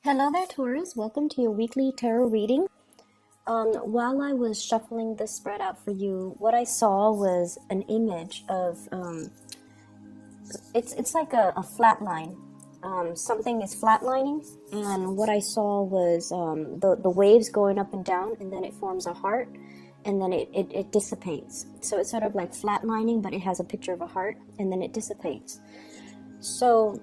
Hello there, Taurus. Welcome to your weekly tarot reading. While I was shuffling this spread out for you, what I saw was an image of it's like a flat line. Something is flatlining, and what I saw was the waves going up and down, and then it forms a heart, and then it dissipates. So it's sort of like flatlining, but it has a picture of a heart, and then it dissipates. So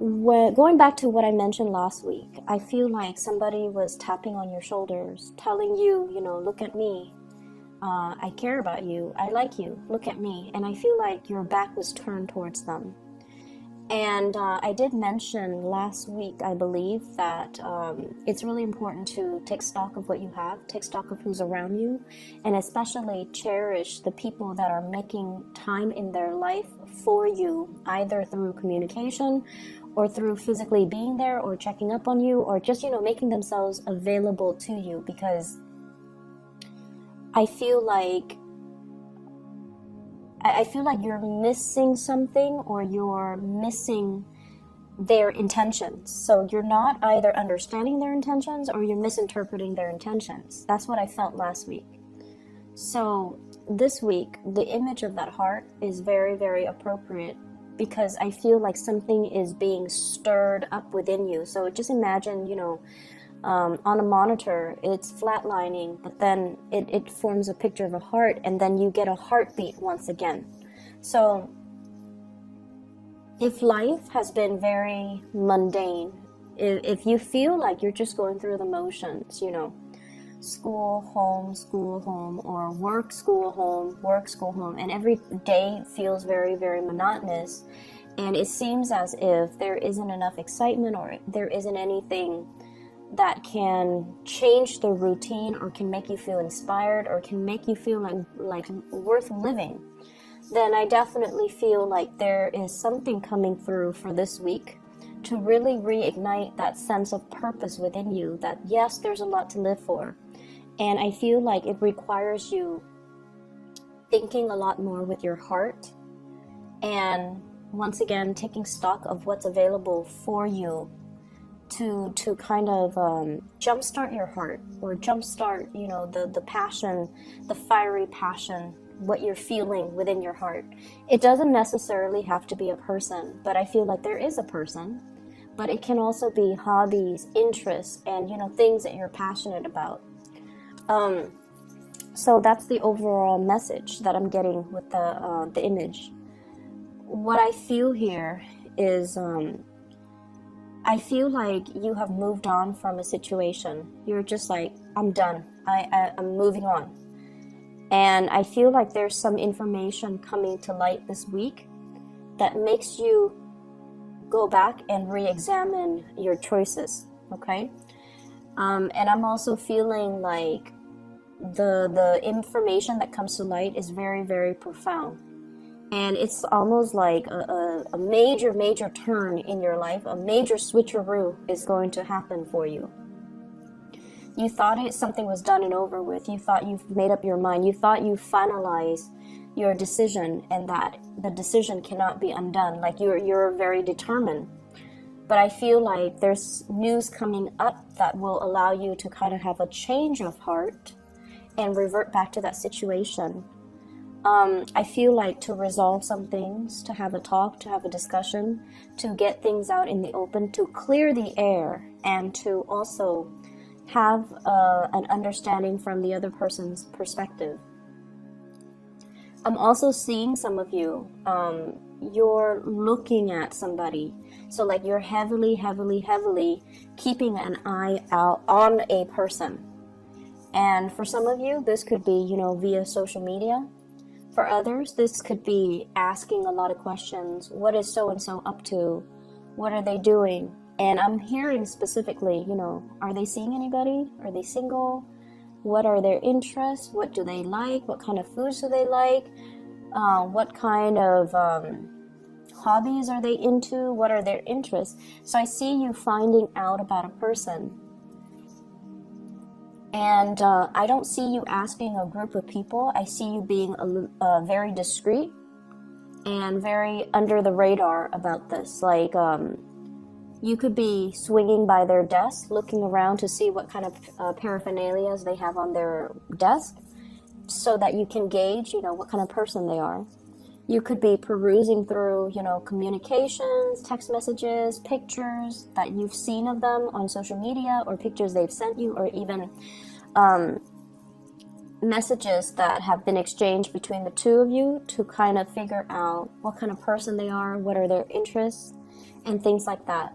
going back to what I mentioned last week, I feel like somebody was tapping on your shoulders, telling you, look at me. I care about you. I like you. Look at me. And I feel like your back was turned towards them. And I did mention last week, I believe, that it's really important to take stock of what you have, take stock of who's around you, and especially cherish the people that are making time in their life for you, either through communication or through physically being there or checking up on you or just, making themselves available to you, because I feel like you're missing something, or you're missing their intentions. So you're not either understanding their intentions or you're misinterpreting their intentions. That's what I felt last week. So this week, the image of that heart is very, very appropriate, because I feel like something is being stirred up within you. So just imagine, on a monitor, it's flatlining, but then it forms a picture of a heart, and then you get a heartbeat once again. So if life has been very mundane, if you feel like you're just going through the motions, school, home, or work, school, home, and every day feels very, very monotonous, and it seems as if there isn't enough excitement, or there isn't anything that can change the routine, or can make you feel inspired, or can make you feel like worth living, then I definitely feel like there is something coming through for this week to really reignite that sense of purpose within you, that yes, there's a lot to live for. And I feel like it requires you thinking a lot more with your heart, and once again taking stock of what's available for you to kind of jumpstart your heart, or jumpstart, the passion, the fiery passion, what you're feeling within your heart. It doesn't necessarily have to be a person, but I feel like there is a person, but it can also be hobbies, interests, and, things that you're passionate about. So that's the overall message that I'm getting with the image. What I feel here is, I feel like you have moved on from a situation. You're just like, I'm done. I'm moving on. And I feel like there's some information coming to light this week that makes you go back and re-examine your choices, okay? And I'm also feeling like the information that comes to light is very, very profound. And it's almost like a major turn in your life, a major switcheroo is going to happen for you. You thought something was done and over with. You thought you've made up your mind. You thought you finalized your decision, and that the decision cannot be undone. Like you're very determined. But I feel like there's news coming up that will allow you to kind of have a change of heart and revert back to that situation. I feel like to resolve some things, to have a talk, to have a discussion, to get things out in the open, to clear the air, and to also have an understanding from the other person's perspective. I'm also seeing some of you, you're looking at somebody. So like you're heavily keeping an eye out on a person. And for some of you, this could be, via social media. For others, this could be asking a lot of questions. What is so-and-so up to? What are they doing? And I'm hearing specifically, are they seeing anybody? Are they single? What are their interests? What do they like? What kind of foods do they like? What kind of hobbies are they into? What are their interests? So I see you finding out about a person. And I don't see you asking a group of people. I see you being very discreet and very under the radar about this. Like You could be swinging by their desk, looking around to see what kind of paraphernalia they have on their desk, so that you can gauge, what kind of person they are. You could be perusing through, communications, text messages, pictures that you've seen of them on social media, or pictures they've sent you, or even messages that have been exchanged between the two of you, to kind of figure out what kind of person they are, what are their interests, and things like that.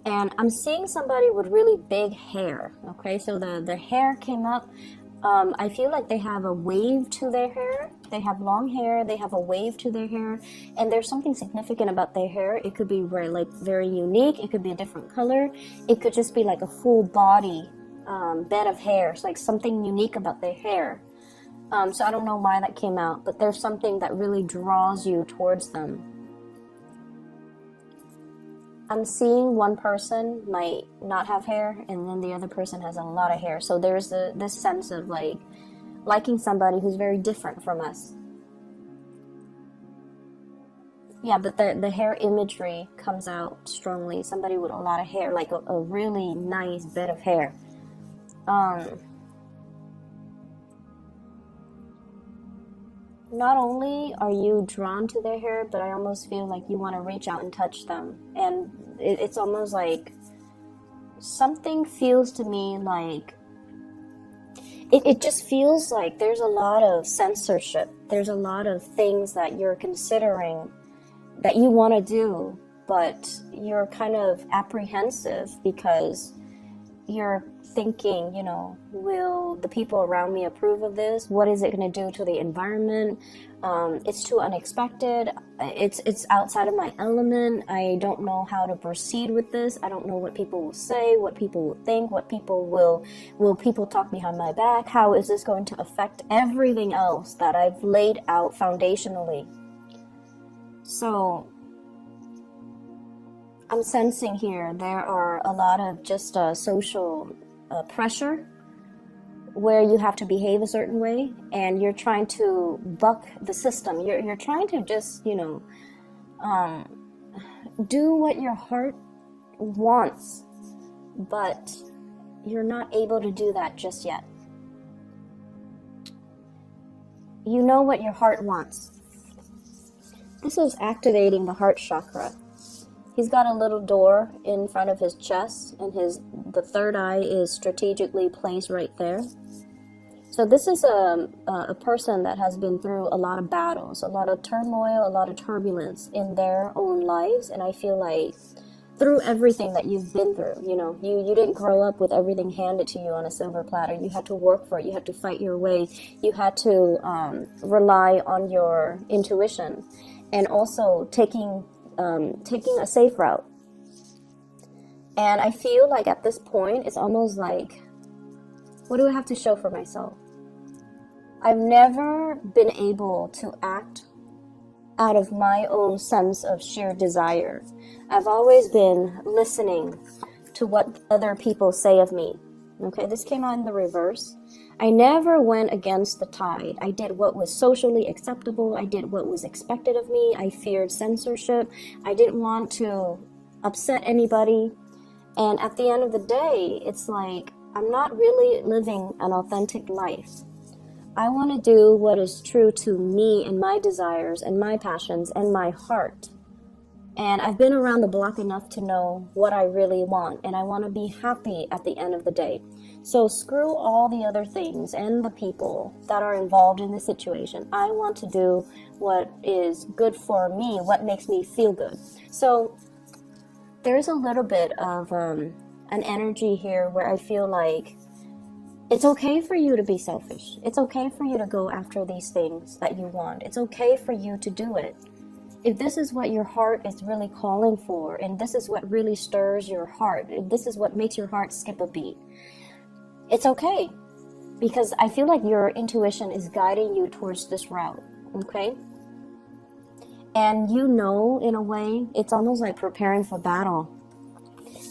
And I'm seeing somebody with really big hair. Okay, so the hair came up. I feel like they have a wave to their hair. They have long hair. They have a wave to their hair, and there's something significant about their hair. It could be very unique. It could be a different color. It could just be like a full body bed of hair. It's like something unique about their hair. So I don't know why that came out, but there's something that really draws you towards them. I'm seeing one person might not have hair, and then the other person has a lot of hair. So there's this sense of liking somebody who's very different from us. Yeah, but the hair imagery comes out strongly. Somebody with a lot of hair, like a really nice bed of hair. Not only are you drawn to their hair, but I almost feel like you want to reach out and touch them. And it's almost like something feels to me like it just feels like there's a lot of censorship. There's a lot of things that you're considering that you want to do, but you're kind of apprehensive because you're thinking, will the people around me approve of this? What is it going to do to the environment? It's too unexpected. It's outside of my element. I don't know how to proceed with this. I don't know what people will say, what people will think, what people will people talk behind my back? How is this going to affect everything else that I've laid out foundationally? So I'm sensing here there are a lot of just social pressure where you have to behave a certain way, and you're trying to buck the system. You're trying to just, do what your heart wants, but you're not able to do that just yet. You know what your heart wants. This is activating the heart chakra. He's got a little door in front of his chest, and the third eye is strategically placed right there. So this is a person that has been through a lot of battles, a lot of turmoil, a lot of turbulence in their own lives. And I feel like through everything that you've been through, you didn't grow up with everything handed to you on a silver platter. You had to work for it. You had to fight your way. You had to rely on your intuition, and also taking a safe route. And I feel like at this point, it's almost like, what do I have to show for myself? I've never been able to act out of my own sense of sheer desire. I've always been listening to what other people say of me. Okay, this came out in the reverse. I never went against the tide. I did what was socially acceptable. I did what was expected of me. I feared censorship. I didn't want to upset anybody. And at the end of the day, it's like, I'm not really living an authentic life. I want to do what is true to me and my desires and my passions and my heart. And I've been around the block enough to know what I really want, and I want to be happy at the end of the day. So screw all the other things and the people that are involved in the situation. I want to do what is good for me, what makes me feel good. So there's a little bit of an energy here where I feel like it's okay for you to be selfish. It's okay for you to go after these things that you want. It's okay for you to do it. If this is what your heart is really calling for, and this is what really stirs your heart, if this is what makes your heart skip a beat, it's okay. Because I feel like your intuition is guiding you towards this route, okay? And in a way, it's almost like preparing for battle.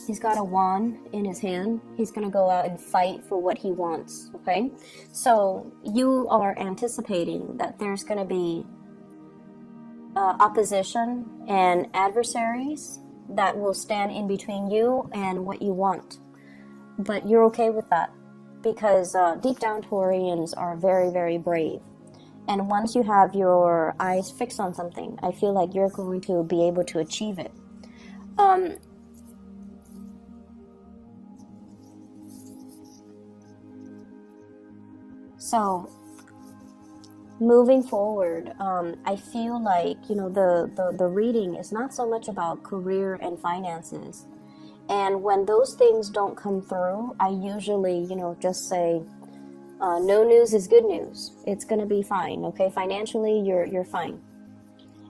He's got a wand in his hand. He's going to go out and fight for what he wants, okay? So you are anticipating that there's going to be opposition and adversaries that will stand in between you and what you want. But you're okay with that because deep down Taurians are very, very brave. And once you have your eyes fixed on something, I feel like you're going to be able to achieve it. So moving forward, I feel like, you know, the reading is not so much about career and finances. And when those things don't come through, I usually, you know, just say, no news is good news. It's gonna be fine, okay? Financially, you're fine.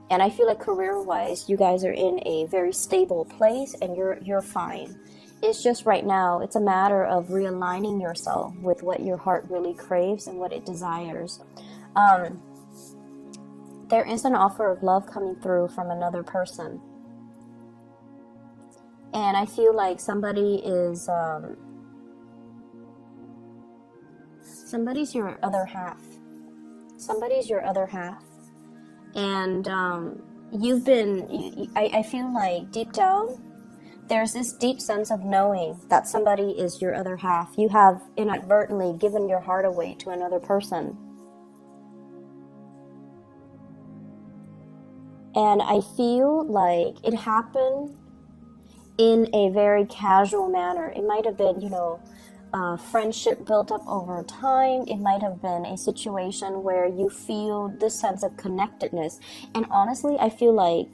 And I feel like career-wise, you guys are in a very stable place, and you're fine. It's just right now, it's a matter of realigning yourself with what your heart really craves and what it desires. There is an offer of love coming through from another person. And I feel like somebody is, somebody's your other half. Somebody's your other half. And you've been, I feel like deep down, there's this deep sense of knowing that somebody is your other half. You have inadvertently given your heart away to another person. And I feel like it happened in a very casual manner. It might have been, you know, friendship built up over time. It might have been a situation where you feel this sense of connectedness. And honestly, I feel like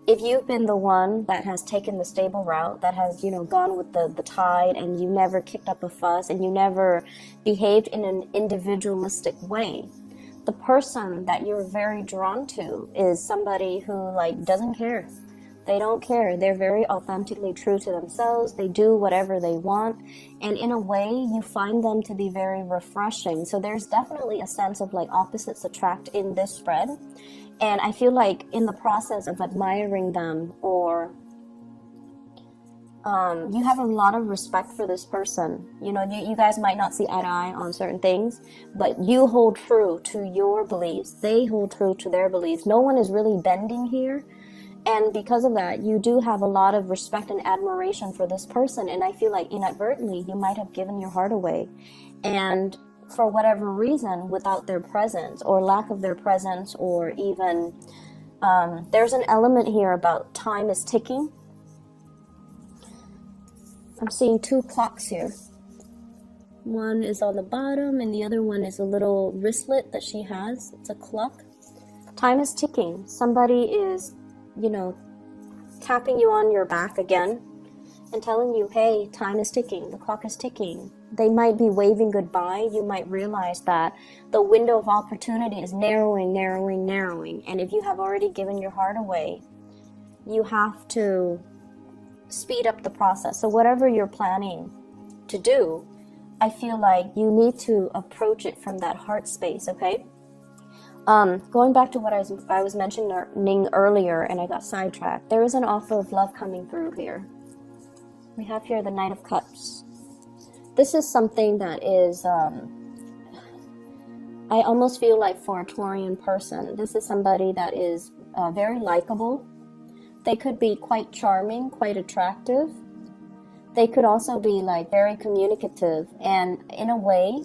if you've been the one that has taken the stable route, that has, you know, gone with the tide, and you never kicked up a fuss, and you never behaved in an individualistic way, the person that you're very drawn to is somebody who, like, doesn't care. They don't care. They're very authentically true to themselves. They do whatever they want. And in a way, you find them to be very refreshing. So there's definitely a sense of, like, opposites attract in this spread. And I feel like in the process of admiring them, or you have a lot of respect for this person. You know, you guys might not see eye to eye on certain things, but you hold true to your beliefs. They hold true to their beliefs. No one is really bending here. And because of that, you do have a lot of respect and admiration for this person. And I feel like inadvertently, you might have given your heart away. And for whatever reason, without their presence or lack of their presence, or even there's an element here about time is ticking. I'm seeing two clocks here. One is on the bottom and the other one is a little wristlet that she has. It's a clock. Time is ticking. Somebody is, you know, tapping you on your back again and telling you, hey, time is ticking. The clock is ticking. They might be waving goodbye. You might realize that the window of opportunity is narrowing. And if you have already given your heart away, you have to speed up the process. So whatever you're planning to do, I feel like you need to approach it from that heart space, okay? Going back to what I was mentioning earlier, and I got sidetracked. There is an offer of love coming through here. We have here the Knight of Cups. This is something that is, I almost feel like for a Taurian person, this is somebody that is very likable. They could be quite charming, quite attractive. They could also be, like, very communicative. And in a way,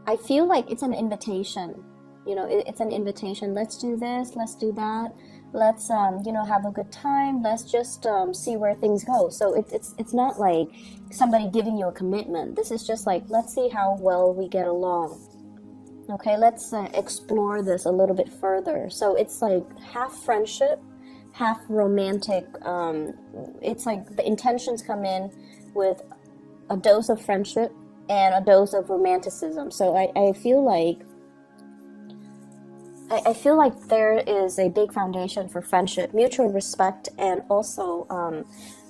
I feel like it's an invitation. You know, it's an invitation. Let's do this. Let's do that. Let's, you know, have a good time. Let's just see where things go. So it's not like somebody giving you a commitment. This is just like, let's see how well we get along. Okay, let's explore this a little bit further. So it's like half friendship, half romantic. It's like the intentions come in with a dose of friendship and a dose of romanticism. So I feel like there is a big foundation for friendship, mutual respect, and also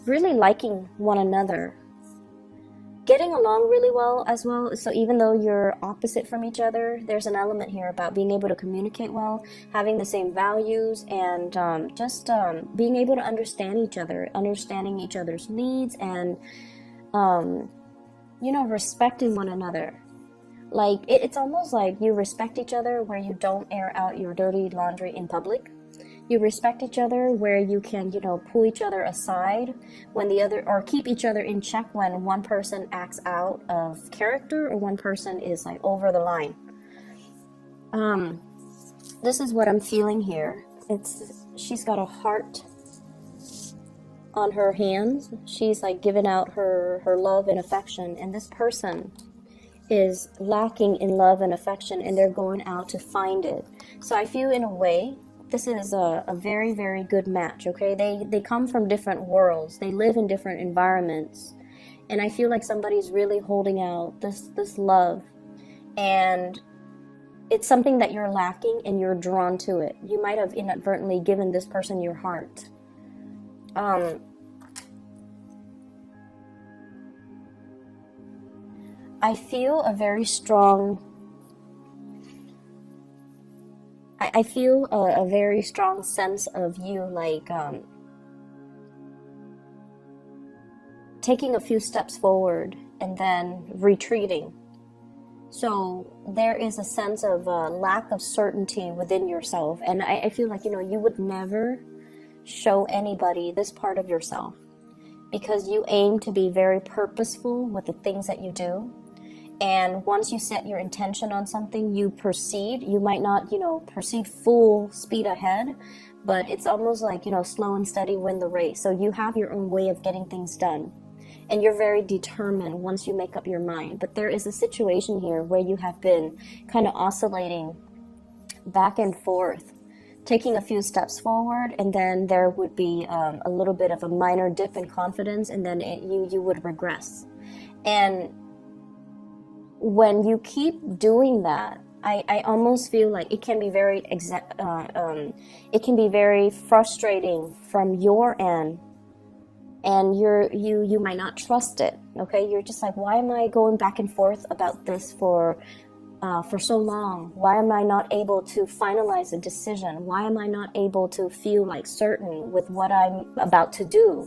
really liking one another. Getting along really well as well. So even though you're opposite from each other, there's an element here about being able to communicate well, having the same values, and just being able to understand each other, understanding each other's needs, and you know, respecting one another. Like, it's almost like you respect each other where you don't air out your dirty laundry in public. You respect each other where you can, pull each other aside when the other, or keep each other in check when one person acts out of character or one person is like over the line. This is what I'm feeling here. She's got a heart on her hands. She's like giving out her love and affection, and this person is lacking in love and affection, and they're going out to find it. So I feel in a way this is a very, very good match. Okay, they come from different worlds, they live in different environments, and I feel like somebody's really holding out this love, and it's something that you're lacking and you're drawn to it. You might have inadvertently given this person your heart. I feel a very strong, I feel a very strong sense of you, like taking a few steps forward and then retreating. So there is a sense of lack of certainty within yourself. And I feel like, you would never show anybody this part of yourself because you aim to be very purposeful with the things that you do. And once you set your intention on something, you proceed. You might not, proceed full speed ahead, but it's almost like, slow and steady win the race. So you have your own way of getting things done. And you're very determined once you make up your mind. But there is a situation here where you have been kind of oscillating back and forth, taking a few steps forward, and then there would be a little bit of a minor dip in confidence, and then you would regress. And when you keep doing that, I almost feel like it can be very frustrating from your end, and you might not trust it. Okay, you're just like, why am I going back and forth about this for so long? Why am I not able to finalize a decision? Why am I not able to feel like certain with what I'm about to do?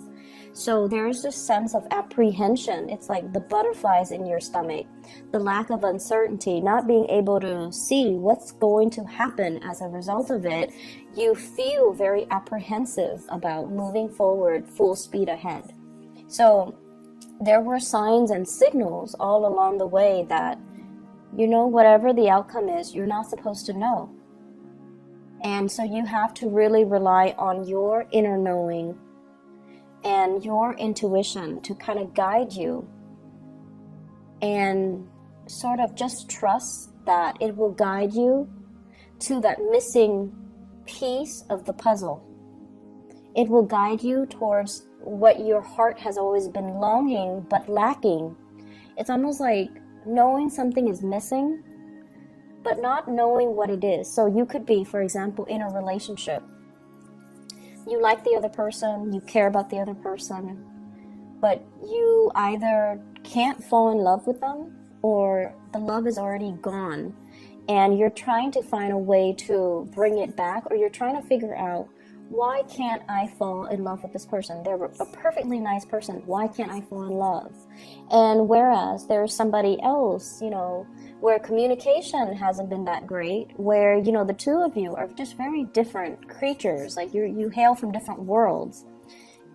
So there is this sense of apprehension. It's like the butterflies in your stomach, the lack of uncertainty, not being able to see what's going to happen as a result of it. You feel very apprehensive about moving forward full speed ahead. So there were signs and signals all along the way that, whatever the outcome is, you're not supposed to know. And so you have to really rely on your inner knowing and your intuition to kind of guide you, and sort of just trust that it will guide you to that missing piece of the puzzle. It will guide you towards what your heart has always been longing but lacking. It's almost like knowing something is missing but not knowing what it is. So you could be, for example, in a relationship. You like the other person, you care about the other person, but you either can't fall in love with them or the love is already gone, and you're trying to find a way to bring it back, or you're trying to figure out, why can't I fall in love with this person? They're a perfectly nice person. Why can't I fall in love? And whereas there's somebody else, where communication hasn't been that great, where, the two of you are just very different creatures, like you hail from different worlds.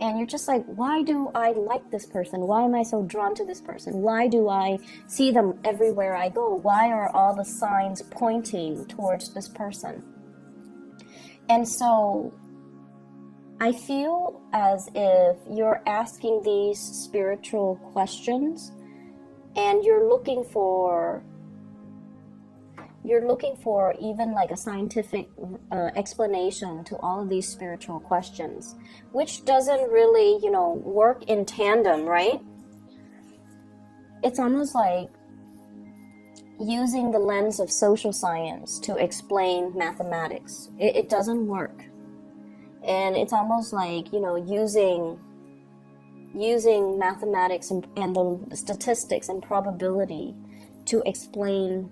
And you're just like, why do I like this person? Why am I so drawn to this person? Why do I see them everywhere I go? Why are all the signs pointing towards this person? And so I feel as if you're asking these spiritual questions, and you're looking for even like a scientific explanation to all of these spiritual questions, which doesn't really, work in tandem, right? It's almost like using the lens of social science to explain mathematics. It doesn't work. And it's almost like, using mathematics and the statistics and probability to explain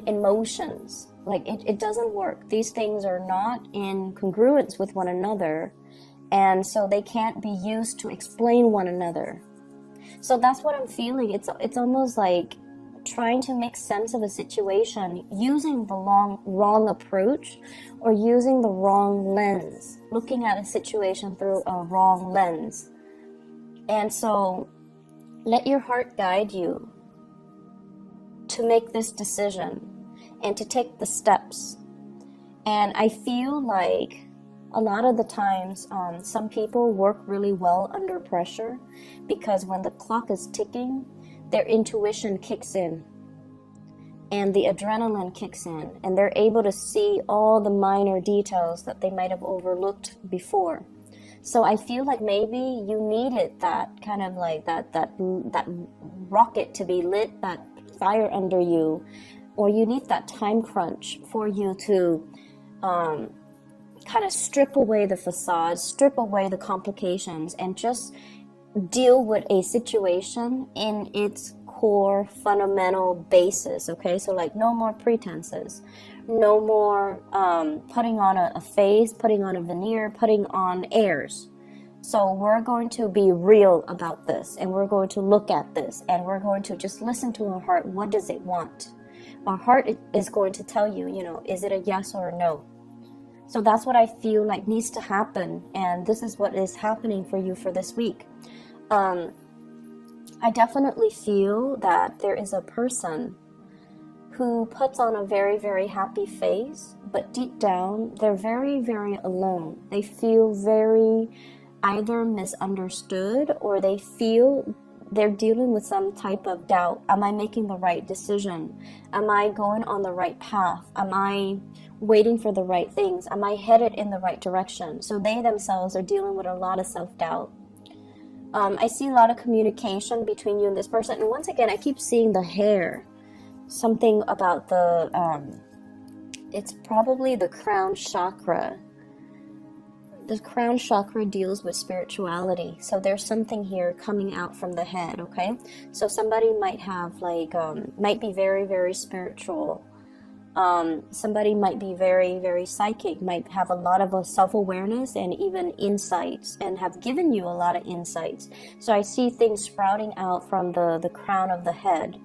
emotions. Like, it doesn't work. These things are not in congruence with one another, and so they can't be used to explain one another. So that's what I'm feeling. It's almost like trying to make sense of a situation using the wrong approach, or using the wrong lens, looking at a situation through a wrong lens. And so let your heart guide you to make this decision and to take the steps. And I feel like a lot of the times, some people work really well under pressure, because when the clock is ticking, their intuition kicks in and the adrenaline kicks in, and they're able to see all the minor details that they might have overlooked before. So I feel like maybe you needed that kind of like that rocket to be lit, that fire under you, or you need that time crunch for you to kind of strip away the facade, strip away the complications, and just deal with a situation in its core fundamental basis. Okay, so like no more pretenses, no more putting on a face, putting on a veneer, putting on airs. So we're going to be real about this, and we're going to look at this, and we're going to just listen to our heart. What does it want? Our heart is going to tell you, is it a yes or a no? So that's what I feel like needs to happen, and this is what is happening for you for this week. I definitely feel that there is a person who puts on a very, very happy face, but deep down, they're very, very alone. They feel very either misunderstood, or they feel they're dealing with some type of doubt. Am I making the right decision? Am I going on the right path? Am I waiting for the right things? Am I headed in the right direction? So they themselves are dealing with a lot of self-doubt. I see a lot of communication between you and this person. And once again, I keep seeing the hair. Something about it's probably the crown chakra. The crown chakra deals with spirituality. So there's something here coming out from the head, okay? So somebody might have might be very, very spiritual. Somebody might be very, very psychic, might have a lot of self-awareness and even insights, and have given you a lot of insights. So I see things sprouting out from the crown of the head.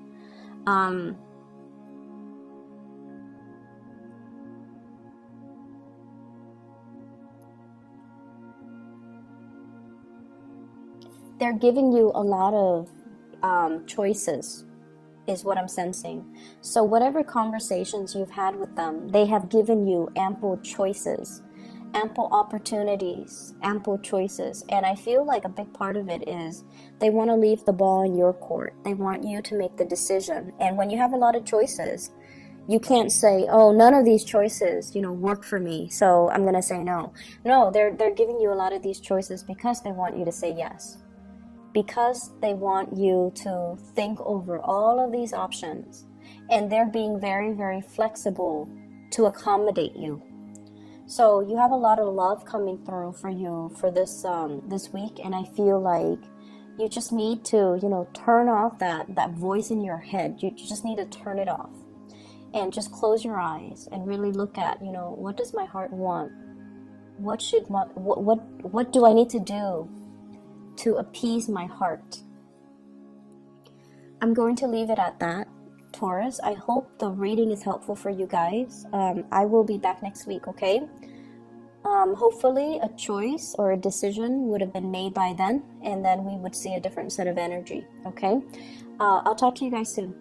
They're giving you a lot of choices, is what I'm sensing. So whatever conversations you've had with them, they have given you ample choices, ample opportunities, ample choices. And I feel like a big part of it is they want to leave the ball in your court. They want you to make the decision. And when you have a lot of choices, you can't say, oh, none of these choices, work for me, so I'm going to say no. No, they're giving you a lot of these choices because they want you to say yes. Because they want you to think over all of these options, and they're being very, very flexible to accommodate you. So you have a lot of love coming through for you for this week, and I feel like you just need to, turn off that voice in your head. You just need to turn it off and just close your eyes and really look at, what does my heart want? What do I need to do to appease my heart? I'm going to leave it at that, Taurus. I hope the reading is helpful for you guys. I will be back next week, okay? Hopefully a choice or a decision would have been made by then, and then we would see a different set of energy, okay? I'll talk to you guys soon.